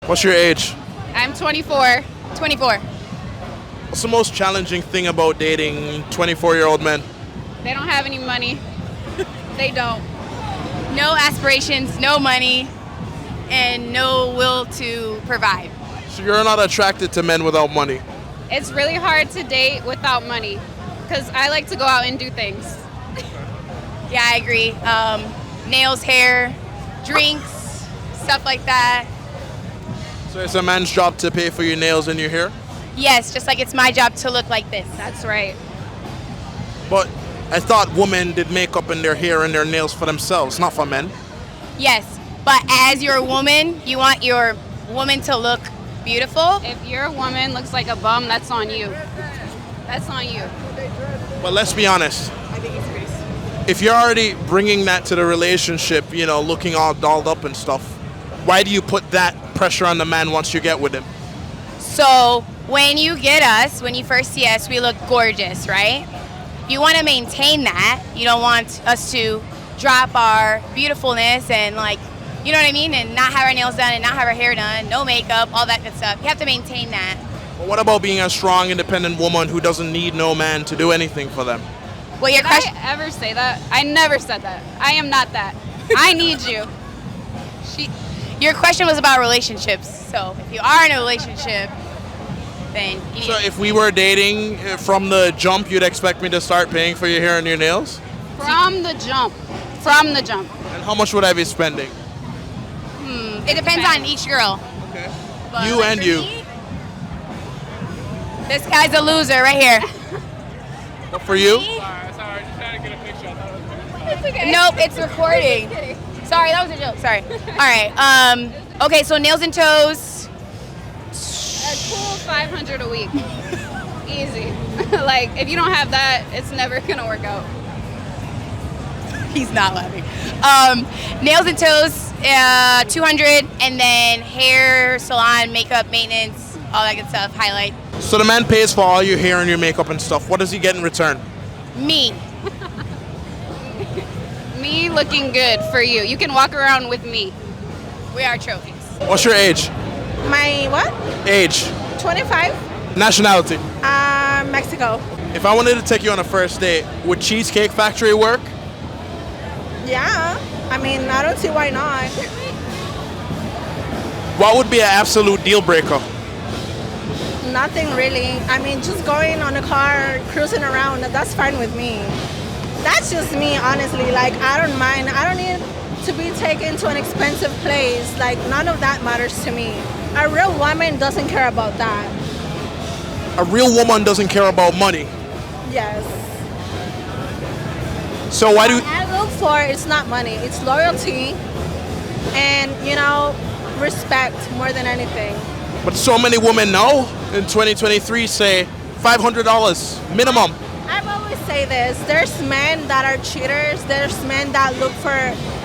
What's your age? I'm 24. 24. What's the most challenging thing about dating 24-year-old men? They don't have any money. They don't. No aspirations, no money, and no will to provide. So you're not attracted to men without money. It's really hard to date without money because I like to go out and do things. Yeah, I agree. Nails, hair, drinks, stuff like that. So it's a man's job to pay for your nails and your hair? Yes, just like it's my job to look like this. That's right. But I thought women did makeup in their hair and their nails for themselves, not for men. Yes, but as your woman, you want your woman to look beautiful. If your woman looks like a bum, that's on you. That's on you. But let's be honest. If you're already bringing that to the relationship, you know, looking all dolled up and stuff, why do you put that pressure on the man once you get with him? So when you get us, when you first see us, we look gorgeous, right? You want to maintain that. You don't want us to drop our beautifulness and, like, you know what I mean? And not have our nails done and not have our hair done, no makeup, all that good stuff. You have to maintain that. But what about being a strong, independent woman who doesn't need no man to do anything for them? Well, your Did question. I ever say that? I never said that. I am not that. I need you. Your question was about relationships. So if you are in a relationship, then you need So if we were dating from the jump, you'd expect me to start paying for your hair and your nails? From the jump. From the jump. And how much would I be spending? it depends on each girl. Okay. But You like and for you. me, this guy's a loser right here. But for you? Sorry, just trying to get a picture. It's okay. Nope, it's recording. Sorry, that was a joke. Sorry. All right. Okay, so nails and toes. A cool 500 a week. Easy. Like, if you don't have that, it's never gonna work out. He's not laughing. Nails and toes, 200, and then hair, salon, makeup, maintenance, all that good stuff. Highlight. So the man pays for all your hair and your makeup and stuff. What does he get in return? Me. Me looking good for you. You can walk around with me. We are trophies. What's your age? My what? Age. 25. Nationality. Mexico. If I wanted to take you on a first date, would Cheesecake Factory work? Yeah. I mean, I don't see why not. What would be an absolute deal breaker? Nothing really. I mean, just going on a car, cruising around, that's fine with me. That's just me, honestly. Like, I don't mind. I don't need to be taken to an expensive place. Like, none of that matters to me. A real woman doesn't care about that. A real woman doesn't care about money. Yes. So why do What I look for is not money. It's loyalty and, you know, respect more than anything. but so many women now in 2023 say $500 minimum. I've always say this. There's men that are cheaters. There's men that look for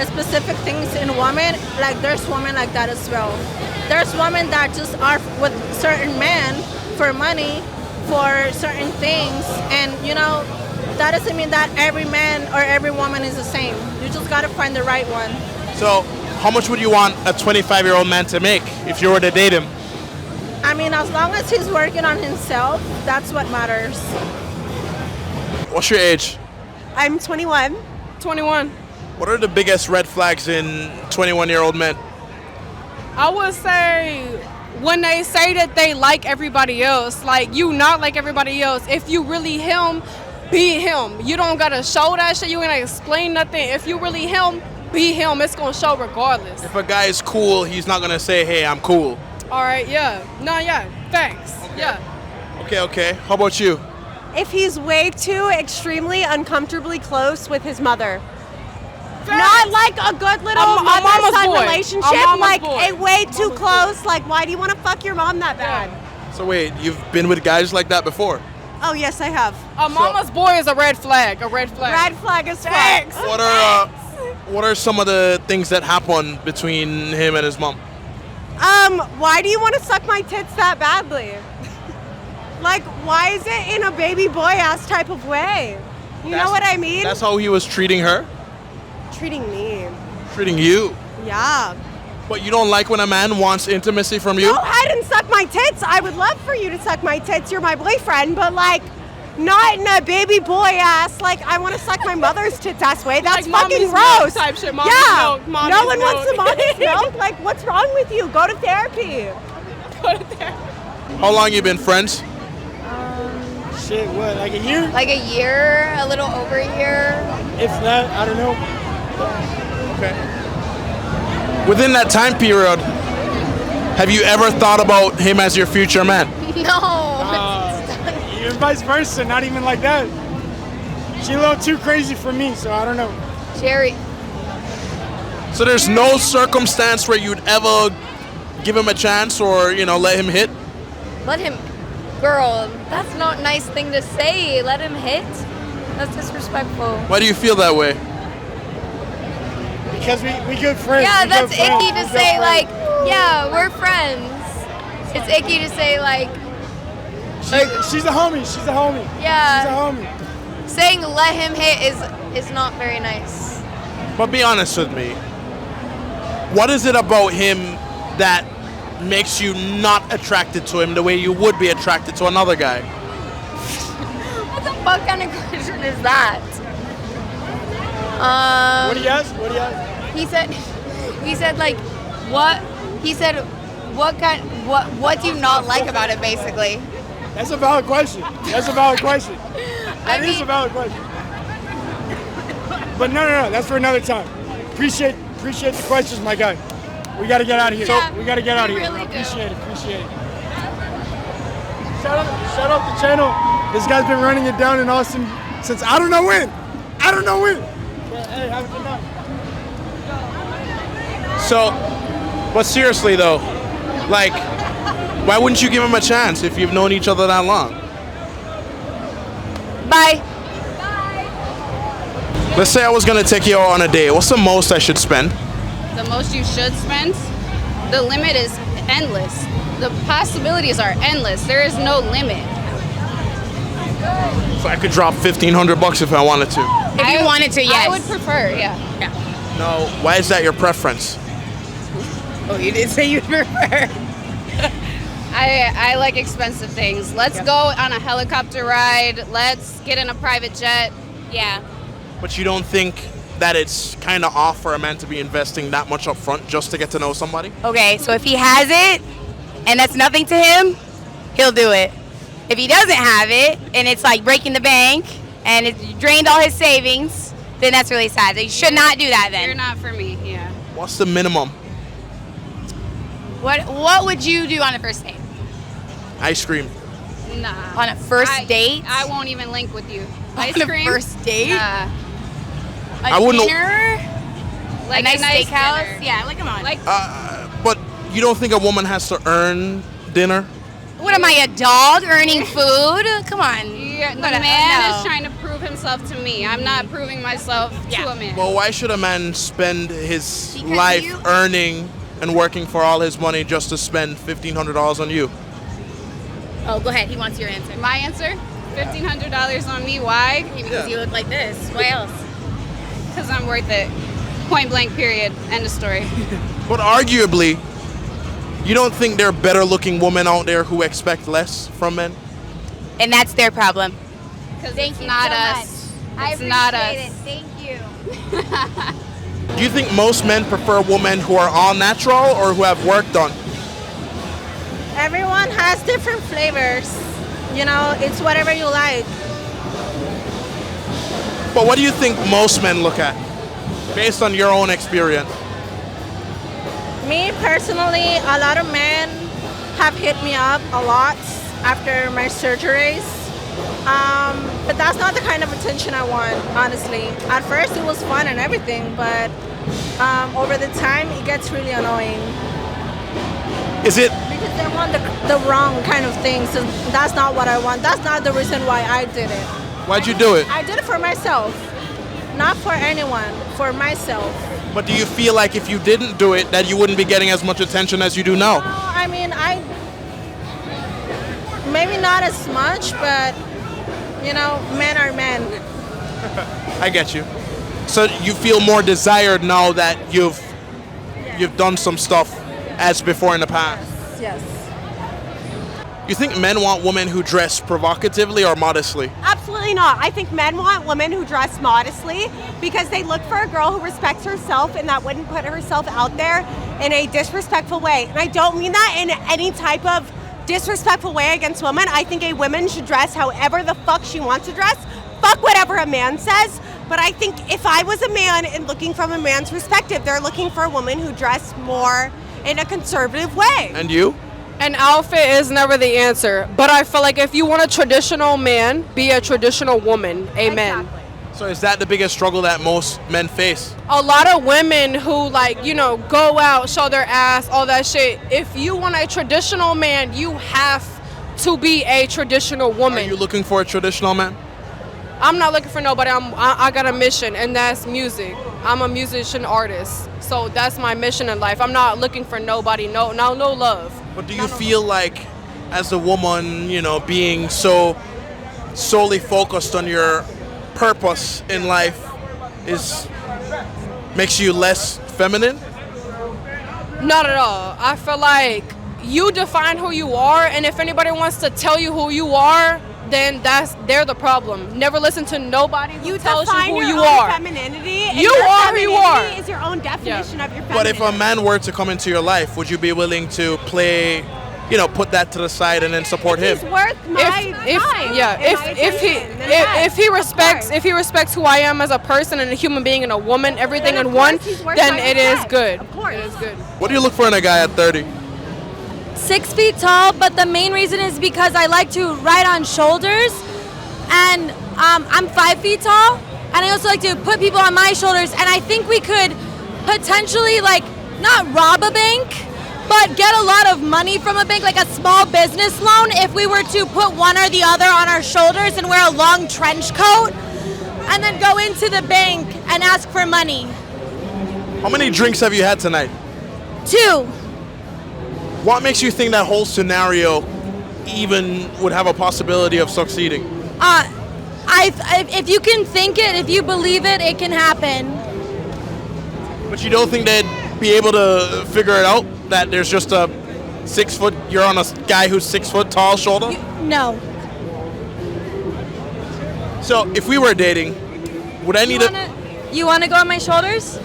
specific things in women. Like, there's women like that as well. There's women that just are with certain men for money, for certain things. And, you know, that doesn't mean that every man or every woman is the same. You just got to find the right one. So how much would you want a 25-year-old man to make if you were to date him? I mean, as long as he's working on himself, that's what matters. What's your age? I'm 21. 21. What are the biggest red flags in 21-year-old men? I would say when they say that they like everybody else, like you not like everybody else. If you really him, be him. You don't gotta show that shit. You ain't gotta explain nothing. If you really him, be him. It's gonna show regardless. If a guy is cool, he's not gonna say, hey, I'm cool. All right, yeah. No, yeah. Thanks. Yeah. Okay. How about you? If he's way too extremely uncomfortably close with his mother. Not like a good little A mama's mother-son boy. relationship, A mama's like boy. a way too Mama's close. boy. Like, why do you want to fuck your mom that bad? So wait, you've been with guys like that before? Oh, yes, I have. A mama's boy is a red flag. A red flag. Red flag as fuck. What are some of the things that happen between him and his mom? Why do you want to suck my tits that badly? Like, why is it in a baby boy ass type of way? You know what I mean? That's how he was treating her? Treating me. Treating you? Yeah. But you don't like when a man wants intimacy from you? Go ahead and suck my tits. I would love for you to suck my tits. You're my boyfriend, but like, not in a baby boy ass. Like, I want to suck my mother's tits ass way. That's Like fucking mommy's milk gross. type shit. Mommy's Yeah. milk, mommy's No one milk. wants the mommy's milk. Like, what's wrong with you? Go to therapy. How long you been friends? Shit, what, like a year? Like a year, a little over a year. If that, I don't know. Okay. Within that time period, have you ever thought about him as your future man? Even vice versa, not even like that. She a little too crazy for me, so I don't know. Jerry. So there's no circumstance where you'd ever give him a chance or, let him hit? Let him, girl, that's not a nice thing to say. Let him hit. That's disrespectful. Why do you feel that way? Because we good friends. Yeah, we that's good friends, icky to we good say, friends. like, yeah, we're friends. It's icky to say, like, She's a homie, she's a homie. Yeah. She's a homie. saying let him hit is not very nice. But be honest with me. What is it about him that makes you not attracted to him the way you would be attracted to another guy? What the fuck kind of question is that? What do you ask? What do you ask? He said like, what? He said, what do you not like about it, basically? That's a valid question. That's a valid question. That is a valid question. But no, that's for another time. Appreciate the questions, my guy. We got to get out of here. We got to get out of here. really do. Appreciate it. Shout out the channel. This guy's been running it down in Austin since I don't know when. But, hey, have a good night. So, but seriously though, like, why wouldn't you give him a chance if you've known each other that long? Bye. Let's say I was gonna take you out on a date. What's the most I should spend? The most you should spend, the limit is endless. The possibilities are endless. There is no limit. So I could drop $1,500 if I wanted to. If you wanted to, yes. I would prefer, yeah. No, why is that your preference? Oh, you did say you'd prefer. I like expensive things. Let's go on a helicopter ride. Let's get in a private jet. Yeah. But you don't think that it's kind of off for a man to be investing that much up front just to get to know somebody? Okay, so if he has it and that's nothing to him, he'll do it. If he doesn't have it and it's like breaking the bank and it's drained all his savings, then that's really sad. You should not do that then. You're not for me, yeah. What's the minimum? What would you do on a first date? Ice cream. Nah. On a first date? I won't even link with you. Ice On a cream? first date? Nah. I wouldn't- Dinner? Like a nice steakhouse? dinner. Yeah, like come on. Like But you don't think a woman has to earn dinner? What am I, a dog earning food? Come on. the What a- man no. is trying to prove himself to me. I'm not proving myself to a man. Well, why should a man spend his Because life you- earning and working for all his money just to spend $1,500 on you? Oh, go ahead. He wants your answer. My answer? $1,500 on me. Why? Because you look like this. Why else? Because I'm worth it. Point blank, period. End of story. But arguably, you don't think there are better looking women out there who expect less from men? And that's their problem. Because Thank it's you not so us. much. I It's not appreciate us. it. Thank you. Do you think most men prefer women who are all natural or who have work done? Everyone has different flavors. It's whatever you like. But what do you think most men look at, based on your own experience? Me personally, a lot of men have hit me up a lot after my surgeries. But that's not the kind of attention I want, honestly. At first it was fun and everything, but over the time it gets really annoying. Is it Because they want the wrong kind of things. So that's not what I want. That's not the reason why I did it. Why'd you do it? I did it for myself. Not for anyone, for myself. But do you feel like if you didn't do it, that you wouldn't be getting as much attention as you do now? I mean, maybe not as much, but men are men. I get you. So you feel more desired now that you've you've done some stuff as before in the past. Yes. You think men want women who dress provocatively or modestly? Absolutely not. I think men want women who dress modestly because they look for a girl who respects herself and that wouldn't put herself out there in a disrespectful way. And I don't mean that in any type of disrespectful way against women. I think a woman should dress however the fuck she wants to dress. Fuck whatever a man says. But I think if I was a man and looking from a man's perspective, they're looking for a woman who dressed more in a conservative way. And you? An outfit is never the answer, but I feel like if you want a traditional man, be a traditional woman. Amen. Exactly. So is that the biggest struggle that most men face? A lot of women who go out, show their ass, all that shit. If you want a traditional man, you have to be a traditional Are woman. you looking for a traditional man? I'm not looking for nobody. I got a mission, and that's music. I'm a musician artist, so that's my mission in life. I'm not looking for nobody. No love. But do you feel like, as a woman, being so solely focused on your purpose in life makes you less feminine? Not at all. I feel like you define who you are, and if anybody wants to tell you who you are, then they're the problem. Never listen to nobody who tells you who you are. Femininity. And You your are who you are. femininity is your own definition of your femininity. But if a man were to come into your life, would you be willing to put that to the side and then support him? He's worth my time. If he respects who I am as a person and a human being and a woman, everything Then in of one, course he's worth then my it is respect. good. Of course. It is good. What do you look for in a guy at 30? 6 feet tall, but the main reason is because I like to ride on shoulders, and I'm 5 feet tall, and I also like to put people on my shoulders, and I think we could potentially not rob a bank, but get a lot of money from a bank, like a small business loan, if we were to put one or the other on our shoulders and wear a long trench coat, and then go into the bank and ask for money. How many drinks have you had tonight? 2. What makes you think that whole scenario even would have a possibility of succeeding? If you can think it, if you believe it, it can happen. But you don't think they'd be able to figure it out? That there's just a 6 foot, you're on a guy who's 6 foot tall shoulder? No. So if we were dating, would I need You want to go on my shoulders?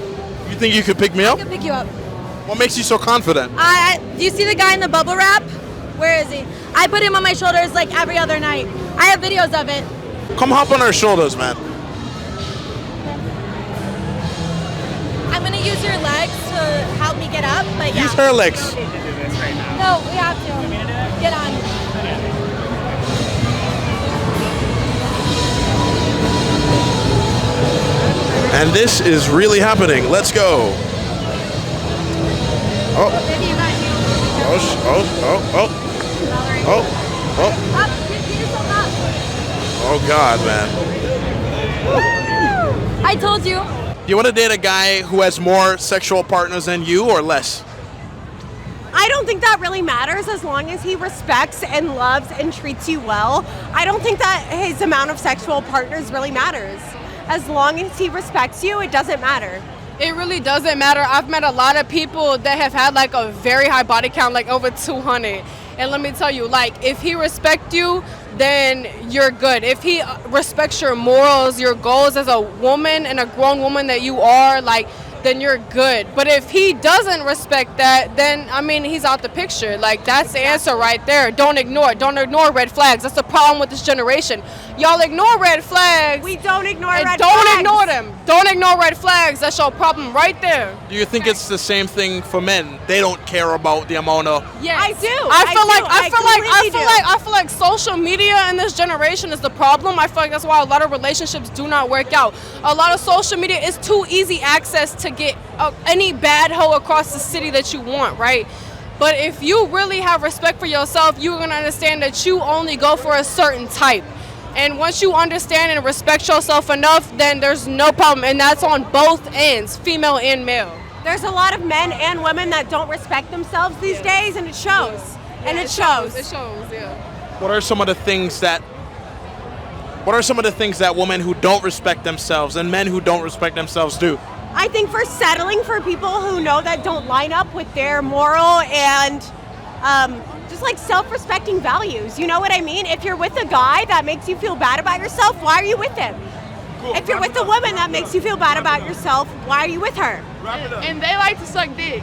You think you could pick me I up? can pick you up. What makes you so confident? Do you see the guy in the bubble wrap? Where is he? I put him on my shoulders like every other night. I have videos of it. Come hop on our shoulders, man. I'm gonna use your legs to help me get up, but yeah. Use her legs. No, we have to. Get on. And this is really happening. Let's go. Oh. Oh God, man. I told you. Do you want to date a guy who has more sexual partners than you or less? I don't think that really matters as long as he respects and loves and treats you well. I don't think that his amount of sexual partners really matters. As long as he respects you, it doesn't matter. It really doesn't matter. I've met a lot of people that have had a very high body count, over 200. And let me tell you, if he respects you, then you're good. If he respects your morals, your goals as a woman and a grown woman that you are, then you're good. But if he doesn't respect that, then he's out the picture. That's the answer right there. Don't ignore it. Don't ignore red flags. That's the problem with this generation. Y'all ignore red flags. We don't ignore red flags. Don't ignore them. Don't ignore red flags. That's your problem right there. Do you think it's the same thing for men? They don't care about the amount of. Yes. I do. I feel like social media in this generation is the problem. I feel like that's why a lot of relationships do not work out. A lot of social media is too easy access to get any bad hoe across the city that you want, right? But if you really have respect for yourself, you're gonna understand that you only go for a certain type. And once you understand and respect yourself enough, then there's no problem. And that's on both ends, female and male. There's a lot of men and women that don't respect themselves these days, and it shows. It shows. It shows, yeah. What are some of the things that women who don't respect themselves and men who don't respect themselves do? I think for settling for people who know that don't line up with their moral and just like self-respecting values. You know what I mean? If you're with a guy that makes you feel bad about yourself, why are you with him? Cool. If you're with a woman that makes you feel bad about yourself, why are you with her? Wrap it up. And they like to suck dick.